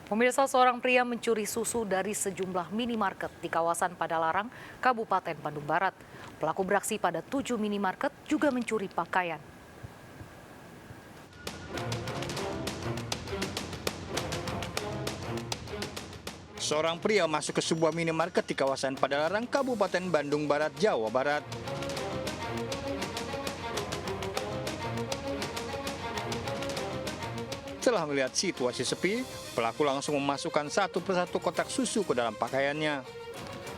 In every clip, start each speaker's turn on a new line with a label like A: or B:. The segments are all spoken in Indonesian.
A: Pemirsa, seorang pria mencuri susu dari sejumlah minimarket di kawasan Padalarang, Kabupaten Bandung Barat. Pelaku beraksi pada 7 minimarket juga mencuri pakaian.
B: Seorang pria masuk ke sebuah minimarket di kawasan Padalarang, Kabupaten Bandung Barat, Jawa Barat. Setelah melihat situasi sepi, pelaku langsung memasukkan satu persatu kotak susu ke dalam pakaiannya.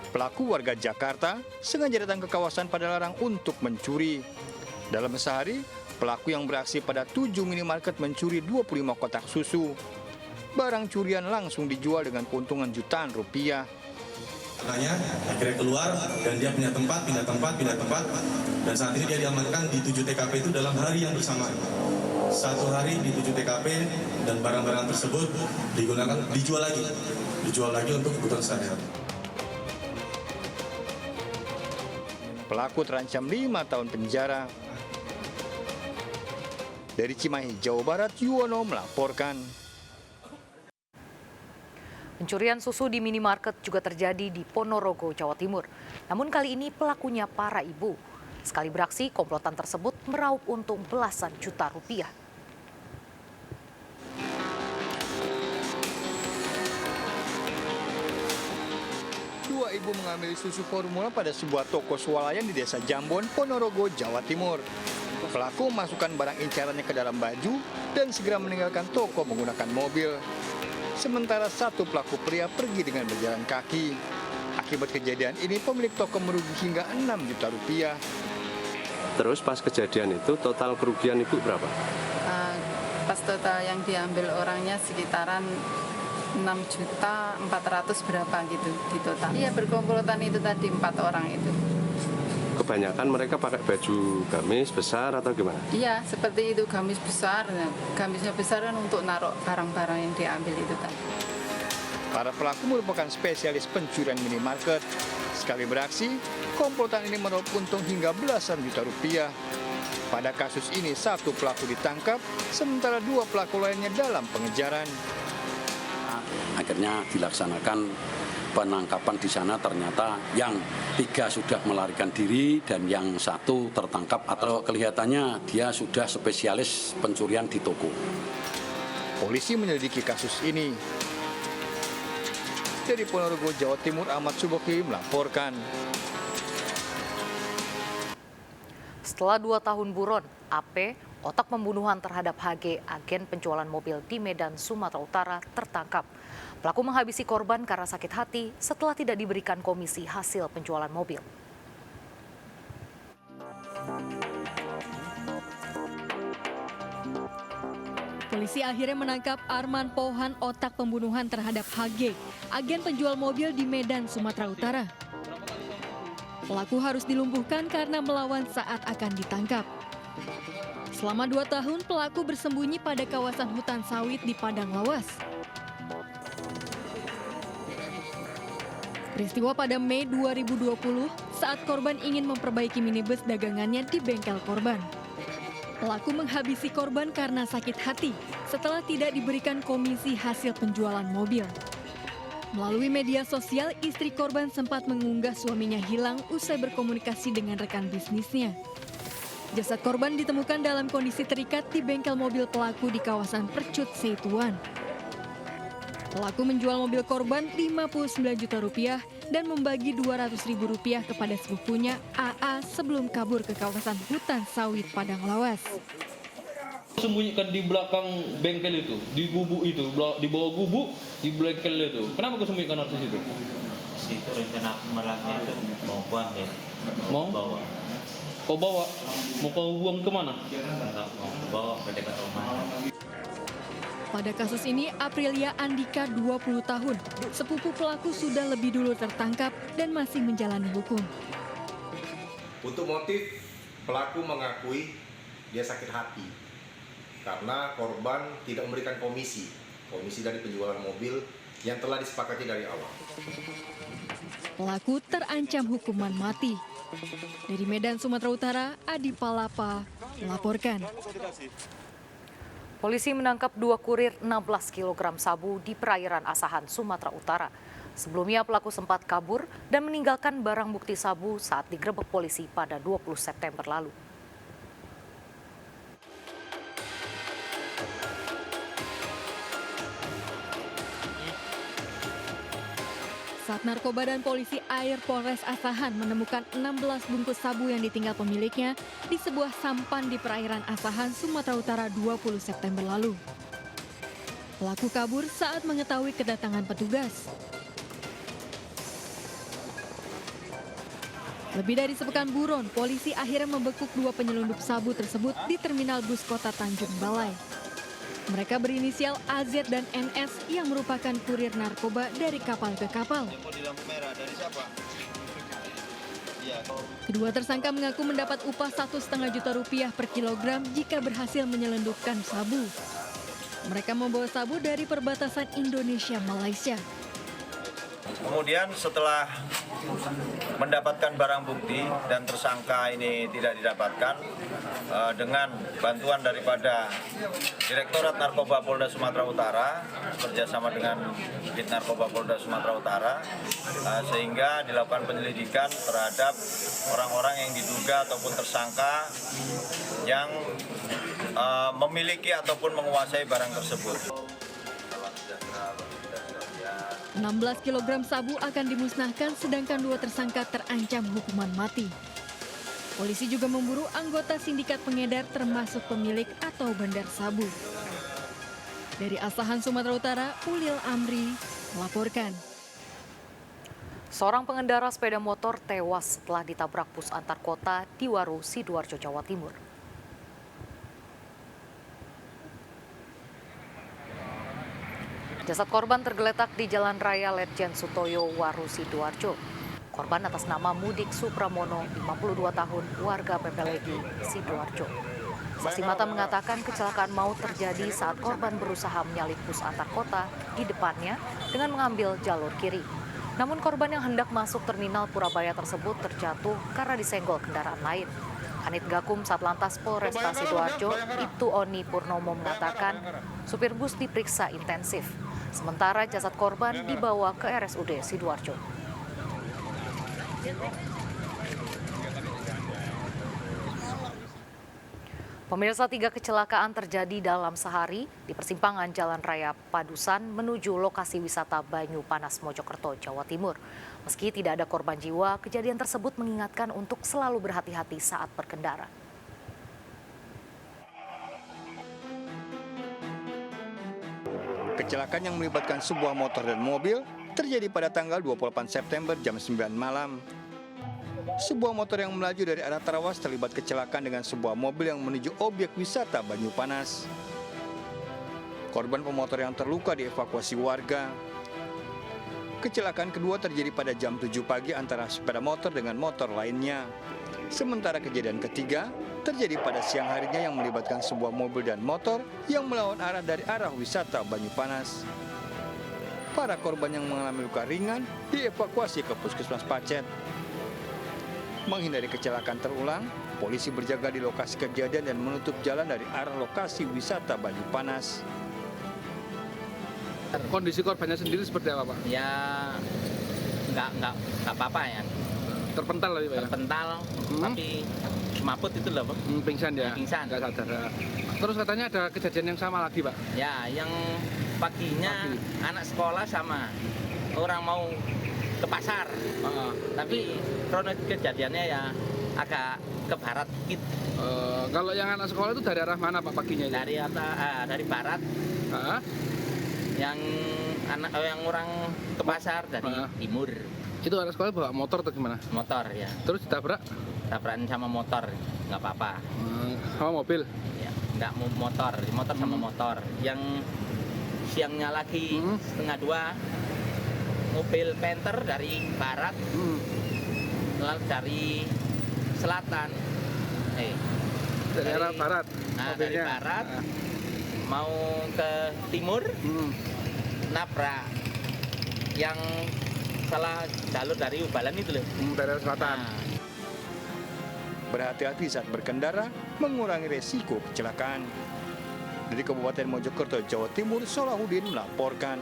B: Pelaku warga Jakarta sengaja datang ke kawasan Padalarang untuk mencuri. Dalam sehari, pelaku yang beraksi pada 7 minimarket mencuri 25 kotak susu. Barang curian langsung dijual dengan keuntungan jutaan rupiah.
C: Akhirnya keluar dan dia pindah tempat. Dan saat ini dia diamankan di 7 TKP itu dalam hari yang bersamaan. Satu hari di 7 TKP dan barang-barang tersebut dijual lagi untuk kebutuhan sehari-hari.
B: Pelaku terancam 5 tahun penjara. Dari Cimahi, Jawa Barat, Yuwono melaporkan.
A: Pencurian susu di minimarket juga terjadi di Ponorogo, Jawa Timur. Namun kali ini pelakunya para ibu. Sekali beraksi, komplotan tersebut meraup untung belasan juta rupiah.
B: Dua ibu mengambil susu formula pada sebuah toko swalayan di Desa Jambon, Ponorogo, Jawa Timur. Pelaku memasukkan barang incarannya ke dalam baju dan segera meninggalkan toko menggunakan mobil. Sementara satu pelaku pria pergi dengan berjalan kaki. Akibat kejadian ini, pemilik toko merugi hingga 6 juta rupiah.
D: Terus pas kejadian itu total kerugian ibu berapa?
E: Pas total yang diambil orangnya sekitaran 6.400.000 berapa gitu di total. Iya, berkomplotan itu tadi 4 orang itu.
D: Kebanyakan mereka pakai baju gamis besar atau gimana?
E: Iya, seperti itu, gamis besar. Gamisnya besar kan untuk naruh barang-barang yang diambil itu tadi.
B: Para pelaku merupakan spesialis pencurian minimarket. Sekali beraksi, komplotan ini meraup untung hingga belasan juta rupiah. Pada kasus ini, satu pelaku ditangkap, sementara 2 pelaku lainnya dalam pengejaran.
F: Akhirnya dilaksanakan penangkapan di sana, ternyata yang 3 sudah melarikan diri dan yang 1 tertangkap atau kelihatannya dia sudah spesialis pencurian di toko.
B: Polisi menyelidiki kasus ini. Dari Ponorogo, Jawa Timur, Ahmad Suboki melaporkan.
A: Setelah 2 tahun buron, AP, otak pembunuhan terhadap HG, agen penjualan mobil di Medan, Sumatera Utara, tertangkap. Pelaku menghabisi korban karena sakit hati setelah tidak diberikan komisi hasil penjualan mobil.
G: Polisi akhirnya menangkap Arman Pohan, otak pembunuhan terhadap HG, agen penjual mobil di Medan, Sumatera Utara. Pelaku harus dilumpuhkan karena melawan saat akan ditangkap. Selama 2 tahun, pelaku bersembunyi pada kawasan hutan sawit di Padang Lawas. Peristiwa pada Mei 2020 saat korban ingin memperbaiki minibus dagangannya di bengkel korban. Pelaku menghabisi korban karena sakit hati setelah tidak diberikan komisi hasil penjualan mobil. Melalui media sosial, istri korban sempat mengunggah suaminya hilang usai berkomunikasi dengan rekan bisnisnya. Jasad korban ditemukan dalam kondisi terikat di bengkel mobil pelaku di kawasan Percut Seituan. Pelaku menjual mobil korban 59 juta rupiah dan membagi 200.000 rupiah kepada sepupunya AA sebelum kabur ke kawasan hutan sawit Padang Lawas.
H: Sembunyikan di belakang bengkel itu, di gubuk itu, di bawah gubuk, di bengkel itu. Kenapa kau sembunyikan harus itu?
I: Itu rencana malamnya itu mau buang deh.
H: Mau bawa? Kau bawa? Mau kau buang kemana?
I: Enggak, mau bawa ke dekat rumah.
G: Pada kasus ini, Aprilia Andika 20 tahun, sepupu pelaku sudah lebih dulu tertangkap dan masih menjalani hukum.
J: Untuk motif, pelaku mengakui dia sakit hati karena korban tidak memberikan komisi dari penjualan mobil yang telah disepakati dari awal.
G: Pelaku terancam hukuman mati. Dari Medan, Sumatera Utara, Adi Palapa melaporkan.
A: Polisi menangkap 2 kurir 16 kg sabu di perairan Asahan, Sumatera Utara. Sebelumnya pelaku sempat kabur dan meninggalkan barang bukti sabu saat digerebek polisi pada 20 September lalu.
G: Saat Narkoba dan Polisi Air Polres Asahan menemukan 16 bungkus sabu yang ditinggal pemiliknya di sebuah sampan di perairan Asahan, Sumatera Utara 20 September lalu. Pelaku kabur saat mengetahui kedatangan petugas. Lebih dari sepekan buron, polisi akhirnya membekuk 2 penyelundup sabu tersebut di terminal bus kota Tanjung Balai. Mereka berinisial AZ dan NS yang merupakan kurir narkoba dari kapal ke kapal. Kedua tersangka mengaku mendapat upah Rp1,5 juta per kilogram jika berhasil menyelundupkan sabu. Mereka membawa sabu dari perbatasan Indonesia-Malaysia.
K: Kemudian setelah mendapatkan barang bukti dan tersangka ini tidak didapatkan, dengan bantuan daripada Direktorat Narkoba Polda Sumatera Utara bekerjasama dengan Bid Narkoba Polda Sumatera Utara, sehingga dilakukan penyelidikan terhadap orang-orang yang diduga ataupun tersangka yang memiliki ataupun menguasai barang tersebut.
G: 16 kg sabu akan dimusnahkan, sedangkan 2 tersangka terancam hukuman mati. Polisi juga memburu anggota sindikat pengedar termasuk pemilik atau bandar sabu. Dari Asahan, Sumatera Utara, Ulil Amri melaporkan.
A: Seorang pengendara sepeda motor tewas setelah ditabrak bus antar kota di Waru, Sidoarjo, Jawa Timur. Jasad korban tergeletak di Jalan Raya Letjen Sutoyo, Waru, Sidoarjo. Korban atas nama Mudik Supramono, 52 tahun, warga Pepelegi, Sidoarjo. Saksi mata mengatakan kecelakaan maut terjadi saat korban berusaha menyalip bus antar kota di depannya dengan mengambil jalur kiri. Namun korban yang hendak masuk terminal Purabaya tersebut terjatuh karena disenggol kendaraan lain. Kanit Gakum Satlantas Polresta Sidoarjo, Ibtu Oni Purnomo mengatakan supir bus diperiksa intensif. Sementara jasad korban dibawa ke RSUD Sidoarjo. Pemirsa, 3 kecelakaan terjadi dalam sehari di persimpangan Jalan Raya Padusan menuju lokasi wisata Banyu Panas, Mojokerto, Jawa Timur. Meski tidak ada korban jiwa, kejadian tersebut mengingatkan untuk selalu berhati-hati saat berkendara.
B: Kecelakaan yang melibatkan sebuah motor dan mobil terjadi pada tanggal 28 September jam 9 malam. Sebuah motor yang melaju dari arah Tarawas terlibat kecelakaan dengan sebuah mobil yang menuju objek wisata Banyu Panas. Korban pemotor yang terluka dievakuasi warga. Kecelakaan kedua terjadi pada jam 7 pagi antara sepeda motor dengan motor lainnya. Sementara kejadian ketiga terjadi pada siang harinya yang melibatkan sebuah mobil dan motor yang melawan arah dari arah wisata Banyu Panas. Para korban yang mengalami luka ringan dievakuasi ke Puskesmas Pacet. Menghindari kecelakaan terulang, polisi berjaga di lokasi kejadian dan menutup jalan dari arah lokasi wisata Banyu Panas.
L: Kondisi korbannya sendiri seperti apa, Pak?
M: Ya, nggak apa-apa ya.
L: Terpental lagi, Pak?
M: Terpental, tapi semaput itu loh, Pak.
L: Pingsan ya?
M: Pingsan.
L: Nggak sadar. Terus katanya ada kejadian yang sama lagi, Pak?
M: Ya, yang paginya anak sekolah sama orang mau ke pasar, tapi kronologi kejadiannya ya agak ke barat dikit.
L: Kalau yang anak sekolah itu dari arah mana, Pak, paginya?
M: Dari barat. Yang orang ke pasar dari timur.
L: Itu anak sekolah bawa motor atau gimana?
M: Motor ya.
L: Terus ditabrak?
M: Tabrakan sama motor, nggak apa-apa.
L: Sama mobil?
M: Ya, nggak motor sama motor. Yang siangnya lagi setengah 2. Mobil Panther dari barat, lalu dari selatan,
L: dari arah barat.
M: Dari barat mau ke timur, nabrak yang salah jalur dari Ubalan itu loh.
L: Dari selatan.
B: berhati-hati saat berkendara, mengurangi resiko kecelakaan. Dari Kabupaten Mojokerto, Jawa Timur, Solahuddin melaporkan.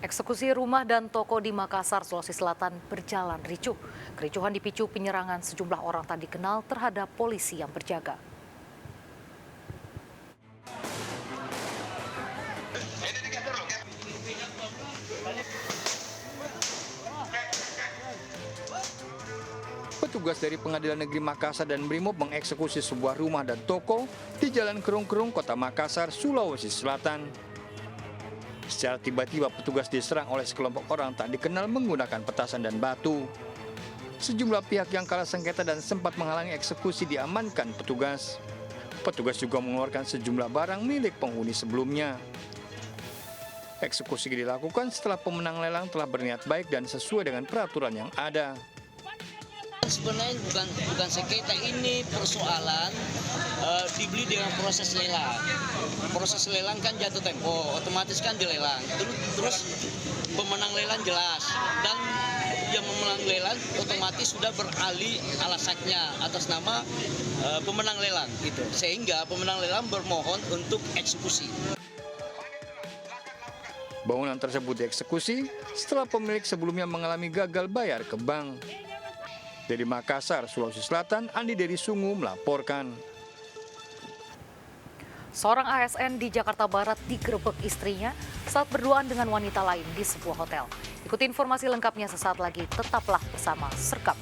A: Eksekusi rumah dan toko di Makassar, Sulawesi Selatan berjalan ricuh. Kericuhan dipicu penyerangan sejumlah orang tak dikenal terhadap polisi yang berjaga.
B: Petugas dari Pengadilan Negeri Makassar dan Brimob mengeksekusi sebuah rumah dan toko di Jalan Kerung-Kerung, Kota Makassar, Sulawesi Selatan. Secara tiba-tiba petugas diserang oleh sekelompok orang tak dikenal menggunakan petasan dan batu. Sejumlah pihak yang kalah sengketa dan sempat menghalangi eksekusi diamankan petugas. Petugas juga mengeluarkan sejumlah barang milik penghuni sebelumnya. Eksekusi dilakukan setelah pemenang lelang telah berniat baik dan sesuai dengan peraturan yang ada.
N: Sebenarnya bukan sengketa, ini persoalan dibeli dengan proses lelang. Proses lelang kan jatuh tempo, otomatis kan dilelang. Terus pemenang lelang jelas, dan yang memenang lelang otomatis sudah beralih alasaknya atas nama pemenang lelang gitu. Sehingga pemenang lelang bermohon untuk eksekusi.
B: Bangunan tersebut dieksekusi setelah pemilik sebelumnya mengalami gagal bayar ke bank. Dari Makassar, Sulawesi Selatan, Andi Dari Sungu melaporkan.
A: Seorang ASN di Jakarta Barat digerebek istrinya saat berduaan dengan wanita lain di sebuah hotel. Ikuti informasi lengkapnya sesaat lagi, tetaplah bersama Serkap.